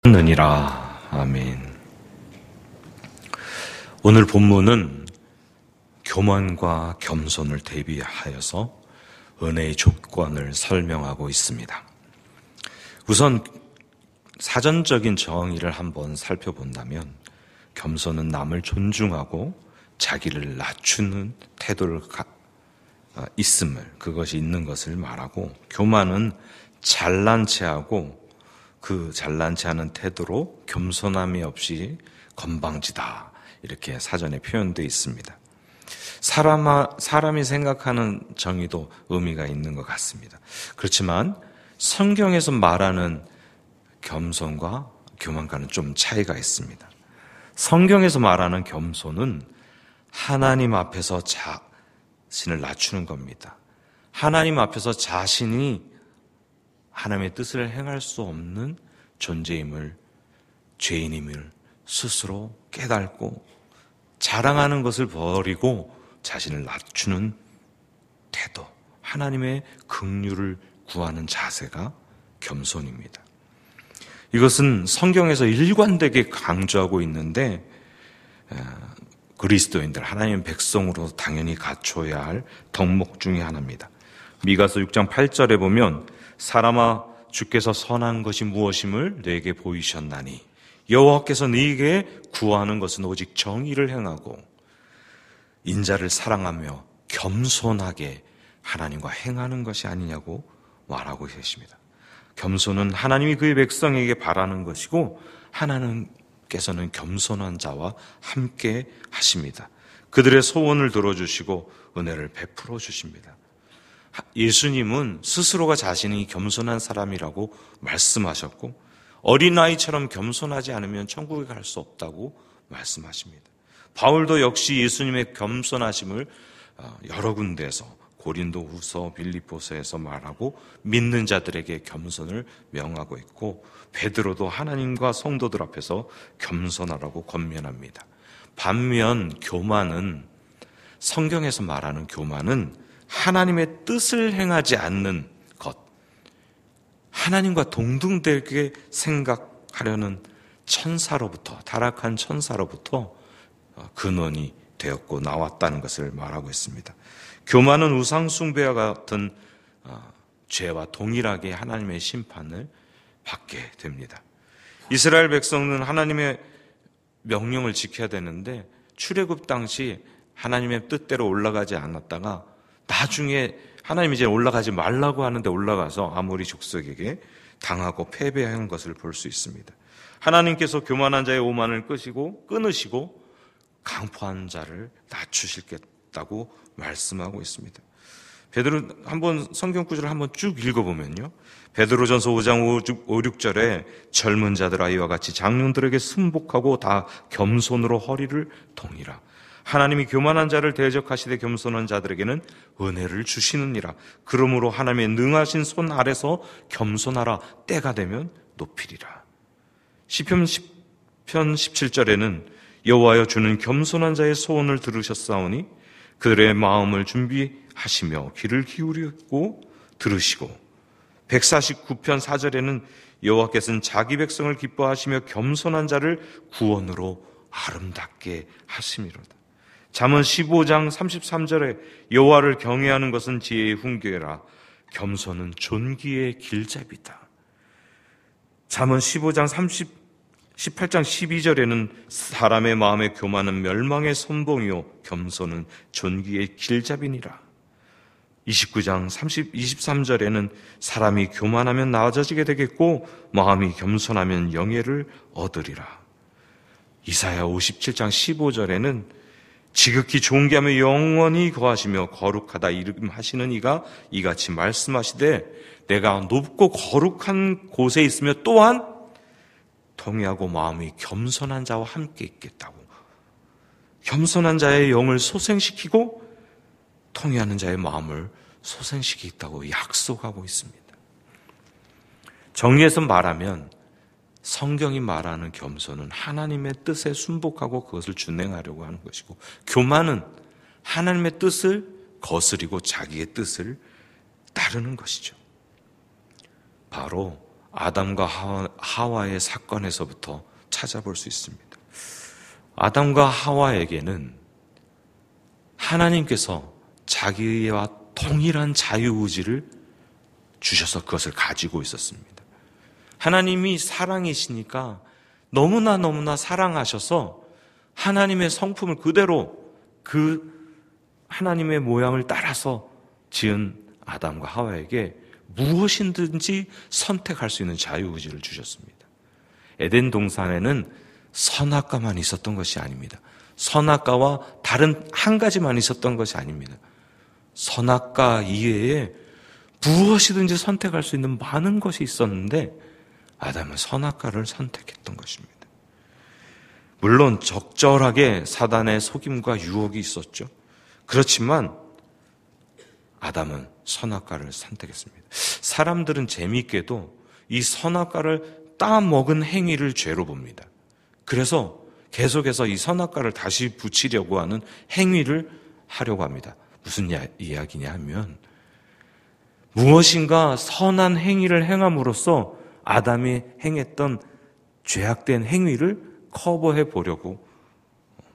느니라. 아멘. 오늘 본문은 교만과 겸손을 대비하여서 은혜의 조건을 설명하고 있습니다. 우선 사전적인 정의를 한번 살펴본다면 겸손은 남을 존중하고 자기를 낮추는 태도를 그것이 있는 것을 말하고, 교만은 잘난 체하고 그 잘난 체하는 태도로 겸손함이 없이 건방지다, 이렇게 사전에 표현되어 있습니다. 사람이 생각하는 정의도 의미가 있는 것 같습니다. 그렇지만 성경에서 말하는 겸손과 교만과는 좀 차이가 있습니다. 성경에서 말하는 겸손은 하나님 앞에서 자신을 낮추는 겁니다. 하나님 앞에서 자신이 하나님의 뜻을 행할 수 없는 존재임을, 죄인임을 스스로 깨닫고 자랑하는 것을 버리고 자신을 낮추는 태도, 하나님의 긍휼을 구하는 자세가 겸손입니다. 이것은 성경에서 일관되게 강조하고 있는데, 그리스도인들, 하나님의 백성으로 당연히 갖춰야 할 덕목 중에 하나입니다. 미가서 6장 8절에 보면, 사람아, 주께서 선한 것이 무엇임을 내게 보이셨나니 여호와께서 네게 구하는 것은 오직 정의를 행하고 인자를 사랑하며 겸손하게 하나님과 행하는 것이 아니냐고 말하고 계십니다. 겸손은 하나님이 그의 백성에게 바라는 것이고, 하나님께서는 겸손한 자와 함께 하십니다. 그들의 소원을 들어주시고 은혜를 베풀어 주십니다. 예수님은 스스로가 자신이 겸손한 사람이라고 말씀하셨고, 어린아이처럼 겸손하지 않으면 천국에 갈 수 없다고 말씀하십니다. 바울도 역시 예수님의 겸손하심을 여러 군데에서, 고린도후서, 빌립보서에서 말하고 믿는 자들에게 겸손을 명하고 있고, 베드로도 하나님과 성도들 앞에서 겸손하라고 권면합니다. 반면 교만은, 성경에서 말하는 교만은 하나님의 뜻을 행하지 않는 것, 하나님과 동등되게 생각하려는 천사로부터, 타락한 천사로부터 근원이 되었고 나왔다는 것을 말하고 있습니다. 교만은 우상숭배와 같은 죄와 동일하게 하나님의 심판을 받게 됩니다. 이스라엘 백성은 하나님의 명령을 지켜야 되는데, 출애굽 당시 하나님의 뜻대로 올라가지 않았다가 나중에 하나님이 이제 올라가지 말라고 하는데 올라가서 아모리 족속에게 당하고 패배한 것을 볼 수 있습니다. 하나님께서 교만한 자의 오만을 끊으시고 강포한 자를 낮추시겠다고 말씀하고 있습니다. 베드로 한번 성경 구절을 한번 쭉 읽어보면요, 베드로전서 5장 5, 6절에 젊은 자들 아이와 같이 장년들에게 순복하고 다 겸손으로 허리를 동이라. 하나님이 교만한 자를 대적하시되 겸손한 자들에게는 은혜를 주시느니라. 그러므로 하나님의 능하신 손 아래서 겸손하라. 때가 되면 높이리라. 시편 17절에는 여호와여, 주는 겸손한 자의 소원을 들으셨사오니 그들의 마음을 준비하시며 귀를 기울이고 들으시고, 149편 4절에는 여호와께서는 자기 백성을 기뻐하시며 겸손한 자를 구원으로 아름답게 하심이로다. 잠언 15장 33절에 여호와를 경외하는 것은 지혜의 훈계라, 겸손은 존귀의 길잡이다. 잠언 15장 18장 12절에는 사람의 마음의 교만은 멸망의 선봉이요 겸손은 존귀의 길잡이니라. 29장 23절에는 사람이 교만하면 낮아지게 되겠고 마음이 겸손하면 영예를 얻으리라. 이사야 57장 15절에는 지극히 존귀하며 영원히 거하시며 거룩하다 이름하시는 이가 이같이 말씀하시되 내가 높고 거룩한 곳에 있으며 또한 통회하고 마음이 겸손한 자와 함께 있겠다고, 겸손한 자의 영을 소생시키고 통회하는 자의 마음을 소생시키겠다고 약속하고 있습니다. 정리해서 말하면 성경이 말하는 겸손은 하나님의 뜻에 순복하고 그것을 준행하려고 하는 것이고, 교만은 하나님의 뜻을 거스리고 자기의 뜻을 따르는 것이죠. 바로 아담과 하와의 사건에서부터 찾아볼 수 있습니다. 아담과 하와에게는 하나님께서 자기와 동일한 자유의지를 주셔서 그것을 가지고 있었습니다. 하나님이 사랑이시니까 너무나 사랑하셔서 하나님의 성품을 그대로 그 하나님의 모양을 따라서 지은 아담과 하와에게 무엇이든지 선택할 수 있는 자유의지를 주셨습니다. 에덴 동산에는 선악과만 있었던 것이 아닙니다. 선악과와 다른 한 가지만 있었던 것이 아닙니다. 선악과 이외에 무엇이든지 선택할 수 있는 많은 것이 있었는데 아담은 선악과를 선택했던 것입니다. 물론 적절하게 사단의 속임과 유혹이 있었죠. 그렇지만 아담은 선악과를 선택했습니다. 사람들은 재미있게도 이 선악과를 따먹은 행위를 죄로 봅니다. 그래서 계속해서 이 선악과를 다시 붙이려고 하는 행위를 하려고 합니다. 무슨 이야기냐 하면 무엇인가 선한 행위를 행함으로써 아담이 행했던 죄악된 행위를 커버해 보려고,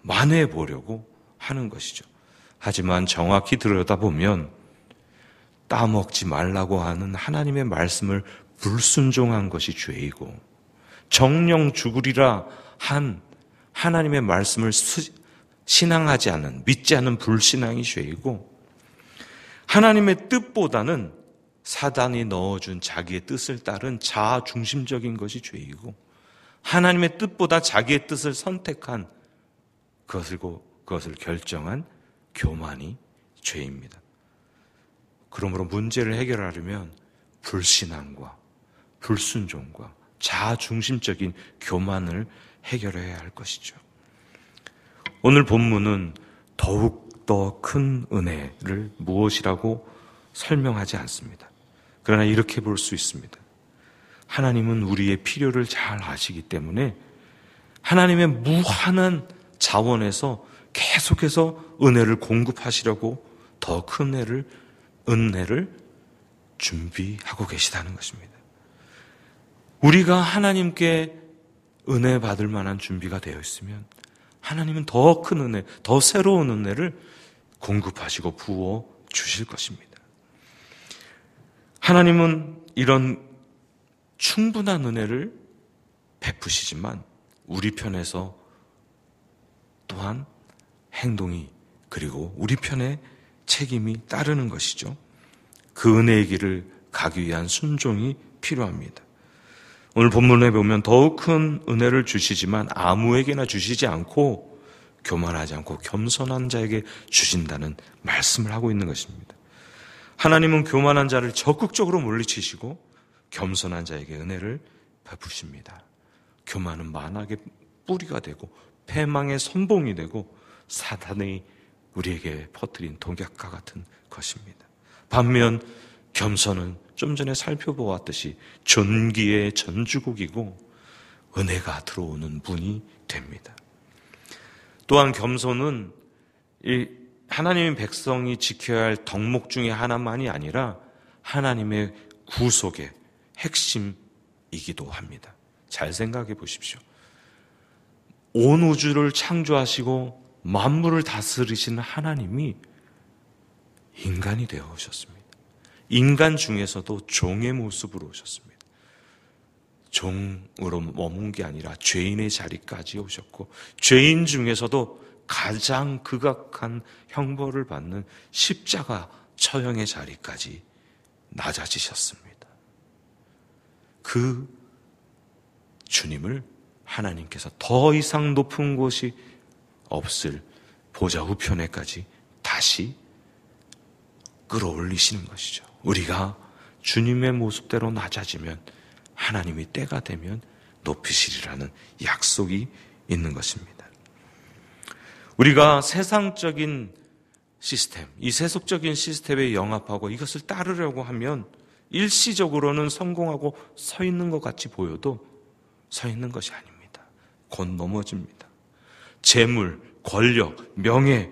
만회해 보려고 하는 것이죠. 하지만 정확히 들여다보면 따먹지 말라고 하는 하나님의 말씀을 불순종한 것이 죄이고, 정령 죽으리라 한 하나님의 말씀을 신앙하지 않은, 믿지 않은 불신앙이 죄이고, 하나님의 뜻보다는 사단이 넣어준 자기의 뜻을 따른 자아 중심적인 것이 죄이고, 하나님의 뜻보다 자기의 뜻을 선택한 그것을 결정한 교만이 죄입니다. 그러므로 문제를 해결하려면 불신앙과 불순종과 자아 중심적인 교만을 해결해야 할 것이죠. 오늘 본문은 더욱 더 큰 은혜를 무엇이라고 설명하지 않습니다. 그러나 이렇게 볼 수 있습니다. 하나님은 우리의 필요를 잘 아시기 때문에 하나님의 무한한 자원에서 계속해서 은혜를 공급하시려고 더 큰 은혜를 준비하고 계시다는 것입니다. 우리가 하나님께 은혜 받을 만한 준비가 되어 있으면 하나님은 더 큰 은혜, 더 새로운 은혜를 공급하시고 부어 주실 것입니다. 하나님은 이런 충분한 은혜를 베푸시지만 우리 편에서 또한 행동이, 그리고 우리 편의 책임이 따르는 것이죠. 그 은혜의 길을 가기 위한 순종이 필요합니다. 오늘 본문에 보면 더욱 큰 은혜를 주시지만 아무에게나 주시지 않고 교만하지 않고 겸손한 자에게 주신다는 말씀을 하고 있는 것입니다. 하나님은 교만한 자를 적극적으로 물리치시고 겸손한 자에게 은혜를 베푸십니다. 교만은 만악의 뿌리가 되고 패망의 선봉이 되고 사단이 우리에게 퍼뜨린 독약과 같은 것입니다. 반면 겸손은 좀 전에 살펴보았듯이 존귀의 전주곡이고 은혜가 들어오는 문이 됩니다. 또한 겸손은 하나님의 백성이 지켜야 할 덕목 중에 하나만이 아니라 하나님의 구속의 핵심이기도 합니다. 잘 생각해 보십시오. 온 우주를 창조하시고 만물을 다스리시는 하나님이 인간이 되어 오셨습니다. 인간 중에서도 종의 모습으로 오셨습니다. 종으로 머문 게 아니라 죄인의 자리까지 오셨고, 죄인 중에서도 가장 극악한 형벌을 받는 십자가 처형의 자리까지 낮아지셨습니다. 그 주님을 하나님께서 더 이상 높은 곳이 없을 보좌 우편에까지 다시 끌어올리시는 것이죠. 우리가 주님의 모습대로 낮아지면 하나님이 때가 되면 높이시리라는 약속이 있는 것입니다. 우리가 세상적인 시스템, 이 세속적인 시스템에 영합하고 이것을 따르려고 하면 일시적으로는 성공하고 서 있는 것 같이 보여도 서 있는 것이 아닙니다. 곧 넘어집니다. 재물, 권력, 명예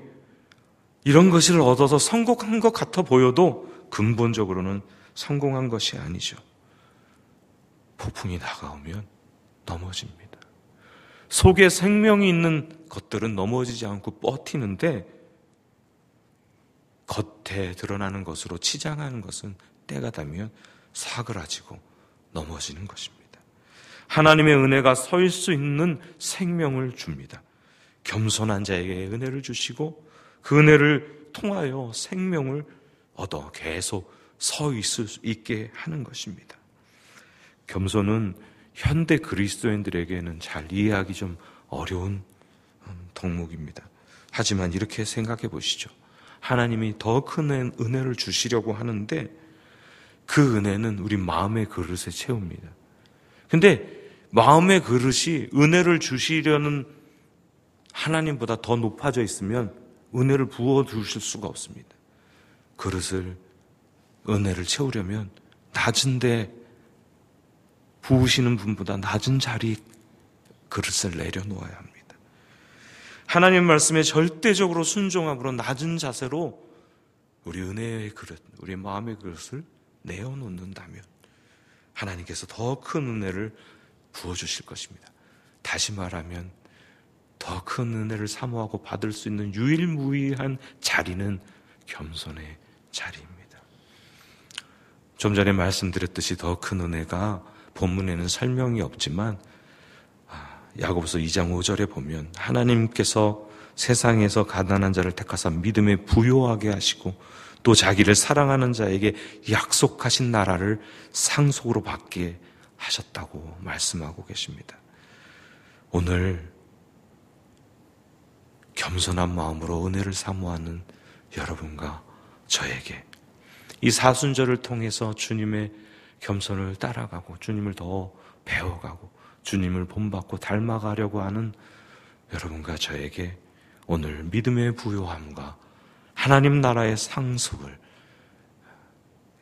이런 것을 얻어서 성공한 것 같아 보여도 근본적으로는 성공한 것이 아니죠. 폭풍이 다가오면 넘어집니다. 속에 생명이 있는 것들은 넘어지지 않고 버티는데 겉에 드러나는 것으로 치장하는 것은 때가 되면 사그라지고 넘어지는 것입니다. 하나님의 은혜가 설 수 있는 생명을 줍니다. 겸손한 자에게 은혜를 주시고 그 은혜를 통하여 생명을 얻어 계속 서 있을 수 있게 하는 것입니다. 겸손은 현대 그리스도인들에게는 잘 이해하기 좀 어려운 덕목입니다. 하지만 이렇게 생각해 보시죠. 하나님이 더 큰 은혜를 주시려고 하는데 그 은혜는 우리 마음의 그릇에 채웁니다. 근데 마음의 그릇이 은혜를 주시려는 하나님보다 더 높아져 있으면 은혜를 부어 주실 수가 없습니다. 은혜를 채우려면 낮은데 부으시는 분보다 낮은 자리 그릇을 내려놓아야 합니다. 하나님 말씀에 절대적으로 순종함으로 낮은 자세로 우리 은혜의 그릇, 우리 마음의 그릇을 내어놓는다면 하나님께서 더 큰 은혜를 부어주실 것입니다. 다시 말하면 더 큰 은혜를 사모하고 받을 수 있는 유일무이한 자리는 겸손의 자리입니다. 좀 전에 말씀드렸듯이 더 큰 은혜가 본문에는 설명이 없지만 야고보서 2장 5절에 보면 하나님께서 세상에서 가난한 자를 택하사 믿음에 부요하게 하시고 또 자기를 사랑하는 자에게 약속하신 나라를 상속으로 받게 하셨다고 말씀하고 계십니다. 오늘 겸손한 마음으로 은혜를 사모하는 여러분과 저에게 이 사순절을 통해서 주님의 겸손을 따라가고 주님을 더 배워가고 주님을 본받고 닮아가려고 하는 여러분과 저에게 오늘 믿음의 부요함과 하나님 나라의 상속을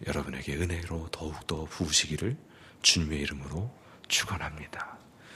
여러분에게 은혜로 더욱더 부으시기를 주님의 이름으로 축원합니다.